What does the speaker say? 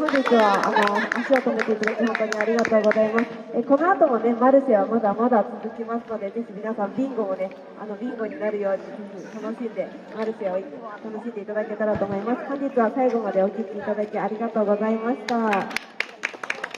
本日は足を止めていただき本当にありがとうございます。この後もね、マルシェはまだまだ続きますので、ぜひ皆さんビンゴもね、ビンゴになるようにぜひ楽しんで、マルシェを楽しんでいただけたらと思います。本日は最後までお聴きいただきありがとうございました。